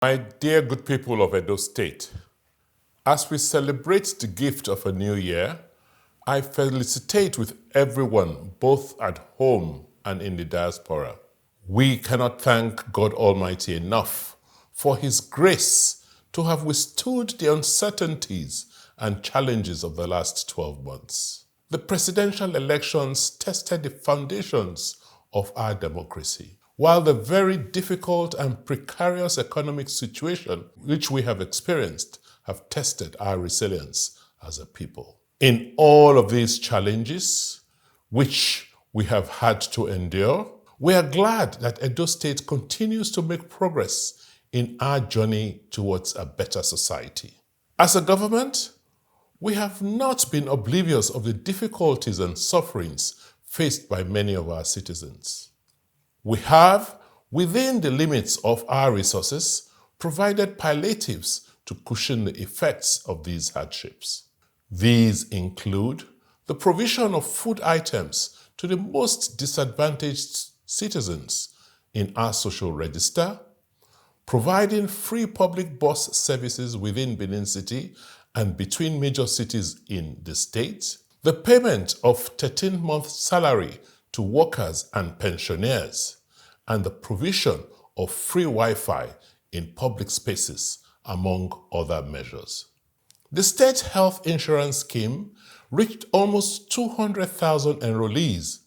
My dear good people of Edo State, as we celebrate the gift of a new year, I felicitate with everyone, both at home and in the diaspora. We cannot thank God Almighty enough for His grace to have withstood the uncertainties and challenges of the last 12 months. The presidential elections tested the foundations of our democracy, while the very difficult and precarious economic situation which we have experienced have tested our resilience as a people. In all of these challenges, which we have had to endure, we are glad that Edo State continues to make progress in our journey towards a better society. As a government, we have not been oblivious of the difficulties and sufferings faced by many of our citizens. We have, within the limits of our resources, provided palliatives to cushion the effects of these hardships. These include the provision of food items to the most disadvantaged citizens in our social register, providing free public bus services within Benin City and between major cities in the state, the payment of 13-month salary to workers and pensioners, and the provision of free Wi-Fi in public spaces, among other measures. The state health insurance scheme reached almost 200,000 enrollees,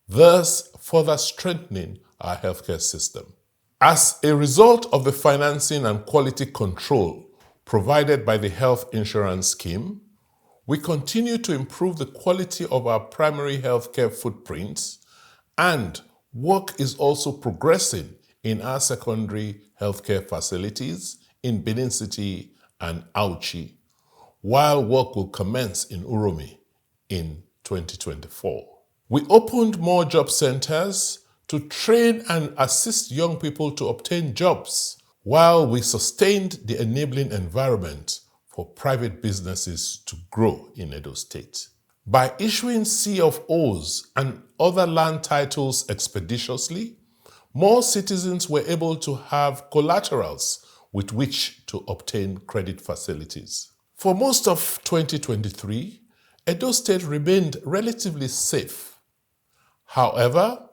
thus further strengthening our healthcare system. As a result of the financing and quality control provided by the health insurance scheme, we continue to improve the quality of our primary healthcare footprints, and work is also progressing in our secondary healthcare facilities in Benin City and Auchi, while work will commence in Uromi in 2024. We opened more job centers to train and assist young people to obtain jobs, while we sustained the enabling environment for private businesses to grow in Edo State. By issuing C of O's and other land titles expeditiously, more citizens were able to have collaterals with which to obtain credit facilities. For most of 2023, Edo State remained relatively safe. However,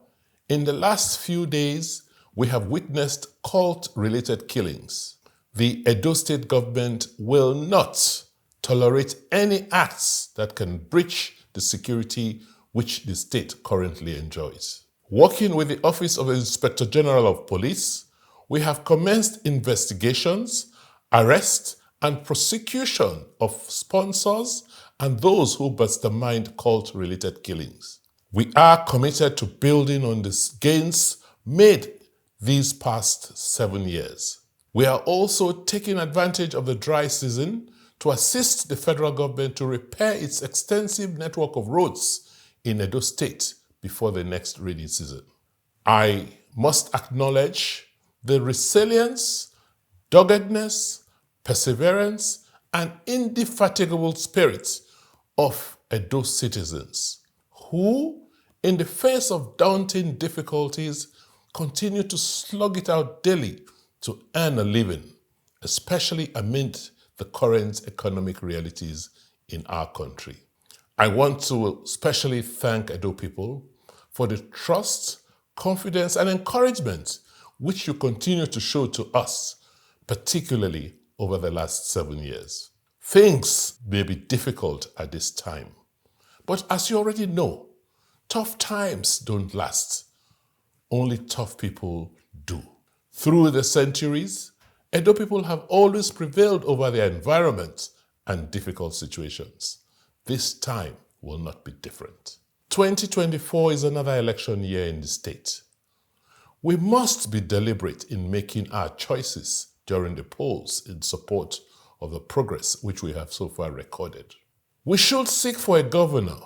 in the last few days, we have witnessed cult-related killings. The Edo State government will not tolerate any acts that can breach the security which the state currently enjoys. Working with the Office of the Inspector General of Police, we have commenced investigations, arrest, and prosecution of sponsors and those who mastermind cult-related killings. We are committed to building on the gains made these past 7 years. We are also taking advantage of the dry season to assist the federal government to repair its extensive network of roads in Edo State before the next rainy season. I must acknowledge the resilience, doggedness, perseverance, and indefatigable spirit of Edo citizens who, in the face of daunting difficulties, continue to slug it out daily to earn a living, especially amid the current economic realities in our country. I want to especially thank Edo people for the trust, confidence, and encouragement which you continue to show to us, particularly over the last 7 years. Things may be difficult at this time, but as you already know, tough times don't last. Only tough people do. Through the centuries, Edo people have always prevailed over their environment and difficult situations. This time will not be different. 2024 is another election year in the state. We must be deliberate in making our choices during the polls in support of the progress which we have so far recorded. We should seek for a governor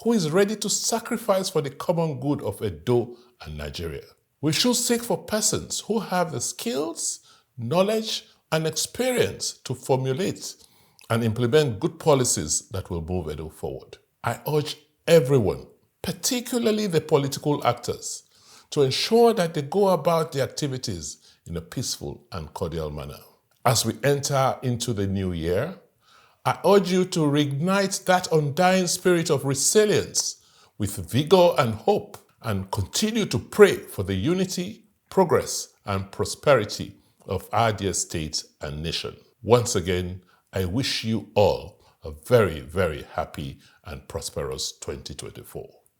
who is ready to sacrifice for the common good of Edo and Nigeria. We should seek for persons who have the skills, knowledge, and experience to formulate and implement good policies that will move Edo forward. I urge everyone, particularly the political actors, to ensure that they go about their activities in a peaceful and cordial manner. As we enter into the new year, I urge you to reignite that undying spirit of resilience with vigor and hope, and continue to pray for the unity, progress, and prosperity of our dear state and nation. Once again, I wish you all a very, very happy and prosperous 2024.